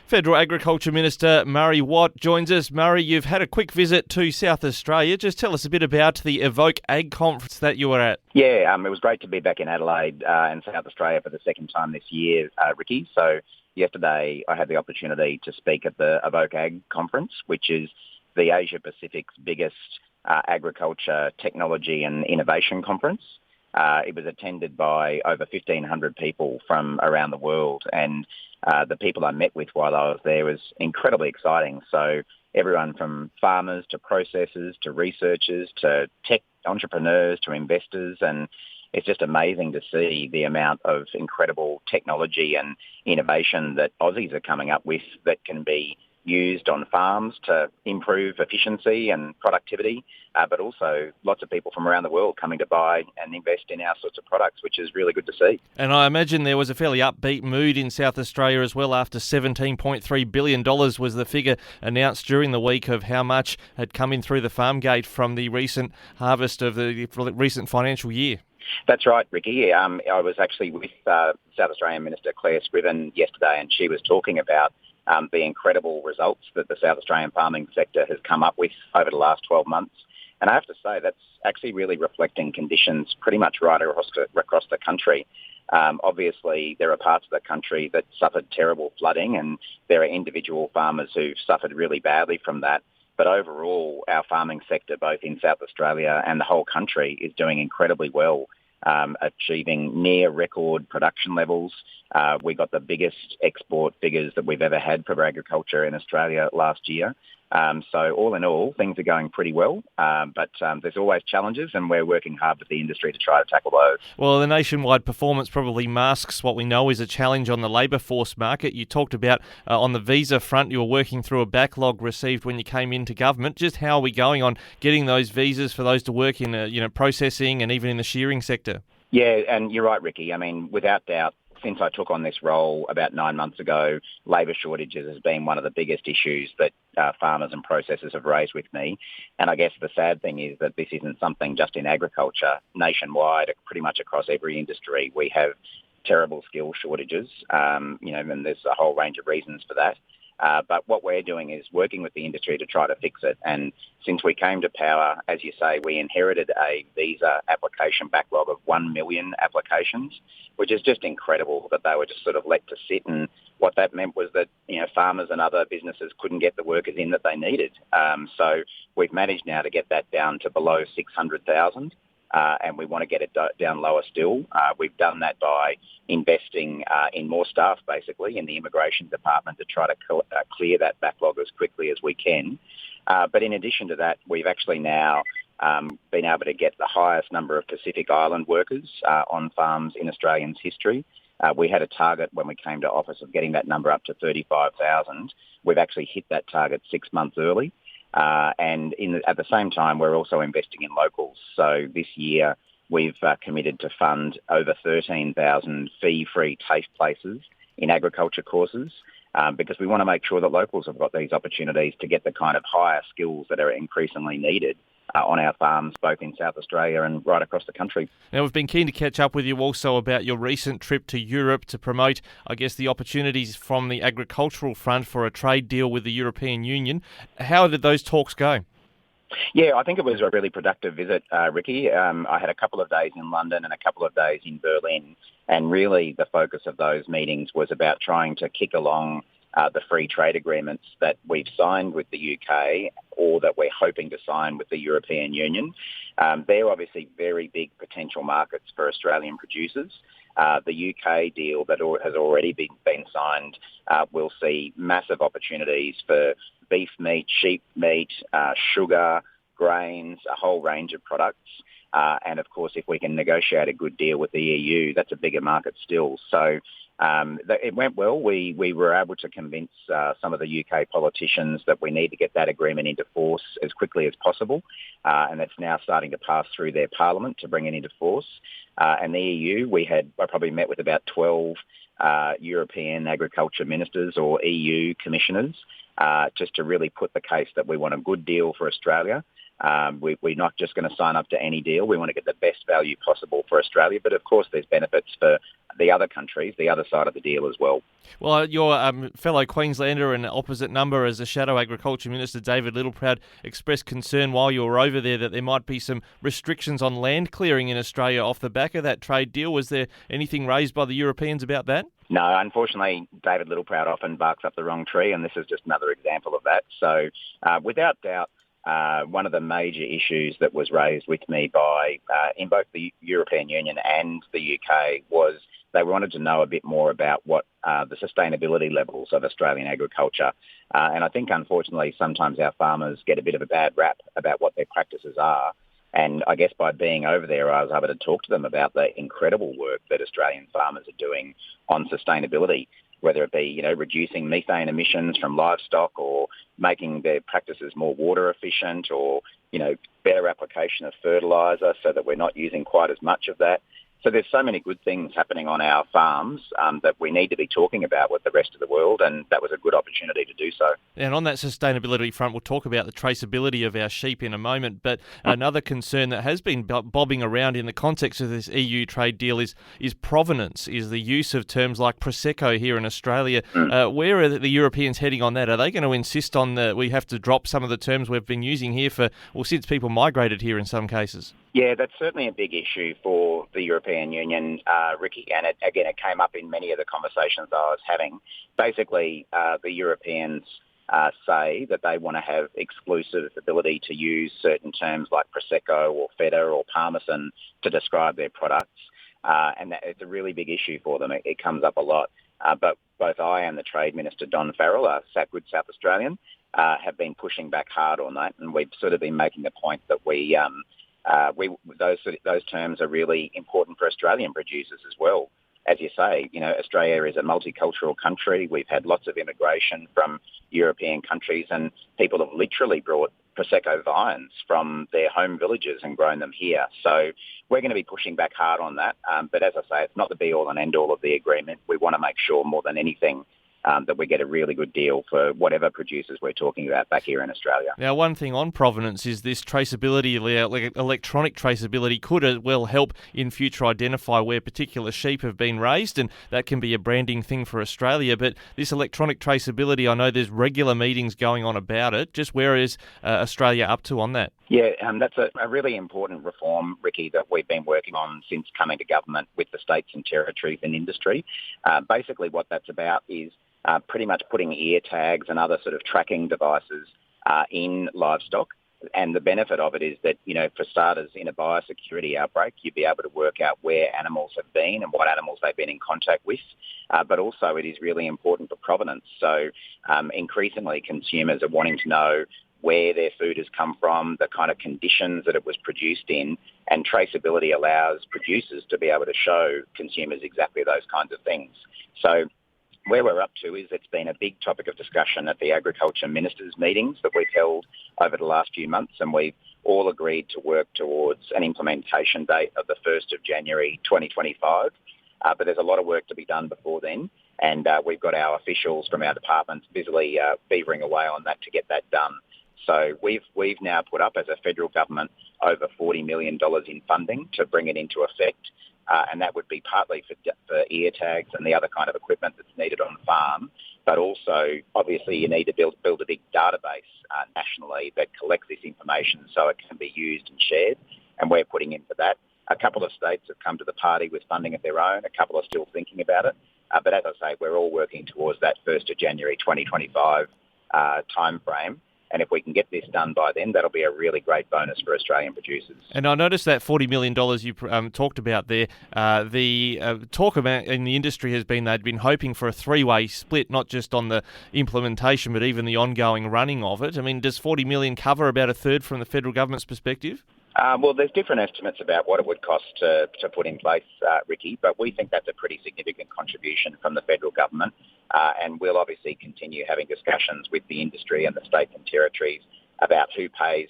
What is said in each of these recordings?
Federal Agriculture Minister Murray Watt joins us. Murray, you've had a quick visit to South Australia. Just tell us a bit about the Evoke Ag Conference that you were at. Yeah, it was great to be back in Adelaide in South Australia for the second time this year, Ricky. So yesterday I had the opportunity to speak at the Evoke Ag Conference, which is the Asia Pacific's biggest agriculture, technology and innovation conference. It was attended by over 1,500 people from around the world, and the people I met with while I was there was incredibly exciting. So everyone from farmers to processors to researchers to tech entrepreneurs to investors, and it's just amazing to see the amount of incredible technology and innovation that Aussies are coming up with that can be used on farms to improve efficiency and productivity, but also lots of people from around the world coming to buy and invest in our sorts of products, which is really good to see. And I imagine there was a fairly upbeat mood in South Australia as well after $17.3 billion was the figure announced during the week of how much had come in through the farm gate from the recent harvest of the recent financial year. That's right, Ricky. I was actually with South Australian Minister Claire Scriven yesterday, and she was talking about the incredible results that the South Australian farming sector has come up with over the last 12 months. And I have to say that's actually really reflecting conditions pretty much right across the country. Obviously, there are parts of the country that suffered terrible flooding, and there are individual farmers who've suffered really badly from that. But overall, our farming sector, both in South Australia and the whole country, is doing incredibly well, achieving near record production levels. We got the biggest export figures that we've ever had for agriculture in Australia last year. So all in all, things are going pretty well, but there's always challenges, and we're working hard with the industry to try to tackle those. Well, the nationwide performance probably masks what we know is a challenge on the labour force market. You talked about on the visa front, you were working through a backlog received when you came into government. Just how are we going on getting those visas for those to work in processing and even in the shearing sector? Yeah, and you're right, Ricky. I mean, without doubt, since I took on this role about 9 months ago, labour shortages has been one of the biggest issues that farmers and processors have raised with me. And I guess the sad thing is that this isn't something just in agriculture. Nationwide, pretty much across every industry, we have terrible skill shortages, and there's a whole range of reasons for that. But what we're doing is working with the industry to try to fix it. And since we came to power, as you say, we inherited a visa application backlog of 1 million applications, which is just incredible that they were just sort of let to sit. And what that meant was that, farmers and other businesses couldn't get the workers in that they needed. So we've managed now to get that down to below 600,000. And we want to get it down lower still. We've done that by investing in more staff, basically, in the immigration department to try to clear that backlog as quickly as we can. But in addition to that, we've actually now been able to get the highest number of Pacific Island workers on farms in Australia's history. We had a target when we came to office of getting that number up to 35,000. We've actually hit that target 6 months early. And at the same time, we're also investing in locals. So this year, we've committed to fund over 13,000 fee-free TAFE places in agriculture courses because we want to make sure that locals have got these opportunities to get the kind of higher skills that are increasingly needed on our farms, both in South Australia and right across the country. Now, we've been keen to catch up with you also about your recent trip to Europe to promote, I guess, the opportunities from the agricultural front for a trade deal with the European Union. How did those talks go? Yeah, I think it was a really productive visit, Ricky. I had a couple of days in London and a couple of days in Berlin, and really the focus of those meetings was about trying to kick along the free trade agreements that we've signed with the UK or that we're hoping to sign with the European Union. They're obviously very big potential markets for Australian producers. The UK deal that has already been signed will see massive opportunities for beef meat, sheep meat, sugar, grains, a whole range of products. And of course, if we can negotiate a good deal with the EU, that's a bigger market still. So it went well. We were able to convince some of the UK politicians that we need to get that agreement into force as quickly as possible. And that's now starting to pass through their parliament to bring it into force. And the EU, I probably met with about 12 European agriculture ministers or EU commissioners just to really put the case that we want a good deal for Australia. We're not just going to sign up to any deal. We want to get the best value possible for Australia. But of course, there's benefits for the other countries, the other side of the deal as well. Well, your fellow Queenslander and opposite number as the Shadow Agriculture Minister, David Littleproud, expressed concern while you were over there that there might be some restrictions on land clearing in Australia off the back of that trade deal. Was there anything raised by the Europeans about that? No, unfortunately, David Littleproud often barks up the wrong tree, and this is just another example of that. So, without doubt, one of the major issues that was raised with me by in both the European Union and the UK was they wanted to know a bit more about what the sustainability levels of Australian agriculture. And I think, unfortunately, sometimes our farmers get a bit of a bad rap about what their practices are. And I guess by being over there, I was able to talk to them about the incredible work that Australian farmers are doing on sustainability, whether it be, reducing methane emissions from livestock or making their practices more water efficient or, better application of fertiliser so that we're not using quite as much of that. So there's so many good things happening on our farms that we need to be talking about with the rest of the world, and that was a good opportunity to do so. And on that sustainability front, we'll talk about the traceability of our sheep in a moment, but another concern that has been bobbing around in the context of this EU trade deal is provenance, is the use of terms like prosecco here in Australia. Where are the Europeans heading on that? Are they going to insist on we have to drop some of the terms we've been using here since people migrated here in some cases? Yeah, that's certainly a big issue for the European Union, Ricky, and it came up in many of the conversations I was having. Basically, the Europeans say that they want to have exclusive ability to use certain terms like prosecco or feta or parmesan to describe their products, and it's a really big issue for them. It comes up a lot, but both I and the Trade Minister, Don Farrell, a good South Australian, have been pushing back hard on that, and we've sort of been making the point that those terms are really important for Australian producers as well. As you say, Australia is a multicultural country. We've had lots of immigration from European countries, and people have literally brought prosecco vines from their home villages and grown them here. So we're going to be pushing back hard on that. But as I say, it's not the be-all and end-all of the agreement. We want to make sure more than anything that we get a really good deal for whatever producers we're talking about back here in Australia. Now, one thing on provenance is this traceability, electronic traceability could as well help in future identify where particular sheep have been raised, and that can be a branding thing for Australia. But this electronic traceability, I know there's regular meetings going on about it. Just where is Australia up to on that? Yeah, that's a really important reform, Ricky, that we've been working on since coming to government with the states and territories and industry. Basically what that's about is pretty much putting ear tags and other sort of tracking devices in livestock. And the benefit of it is that, for starters, in a biosecurity outbreak, you'd be able to work out where animals have been and what animals they've been in contact with. But also it is really important for provenance. So increasingly consumers are wanting to know where their food has come from, the kind of conditions that it was produced in, and traceability allows producers to be able to show consumers exactly those kinds of things. So where we're up to is it's been a big topic of discussion at the agriculture ministers' meetings that we've held over the last few months, and we've all agreed to work towards an implementation date of the 1st of January 2025. But there's a lot of work to be done before then, and we've got our officials from our departments busily beavering away on that to get that done. So we've now put up as a federal government over $40 million in funding to bring it into effect. And that would be partly for ear tags and the other kind of equipment that's needed on the farm. But also, obviously, you need to build a big database nationally that collects this information so it can be used and shared. And we're putting in for that. A couple of states have come to the party with funding of their own. A couple are still thinking about it. But as I say, we're all working towards that 1st of January 2025 time frame. And if we can get this done by then, that'll be a really great bonus for Australian producers. And I noticed that $40 million you talked about there, the talk about in the industry has been they'd been hoping for a three-way split, not just on the implementation, but even the ongoing running of it. I mean, does $40 million cover about a third from the federal government's perspective? Well, there's different estimates about what it would cost to put in place, Ricky, but we think that's a pretty significant contribution from the federal government. And we'll obviously continue having discussions with the industry and the states and territories about who pays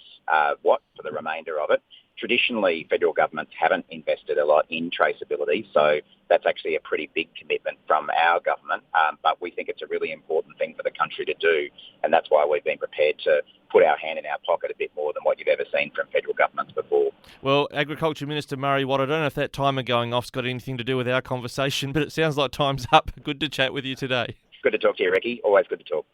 what for the remainder of it. Traditionally, federal governments haven't invested a lot in traceability, so that's actually a pretty big commitment from our government, but we think it's a really important thing for the country to do, and that's why we've been prepared to put our hand in our pocket a bit more than what you've ever seen from federal governments before. Well, Agriculture Minister Murray Watt, I don't know if that timer going off's got anything to do with our conversation, but it sounds like time's up. Good to chat with you today. Good to talk to you, Ricky. Always good to talk.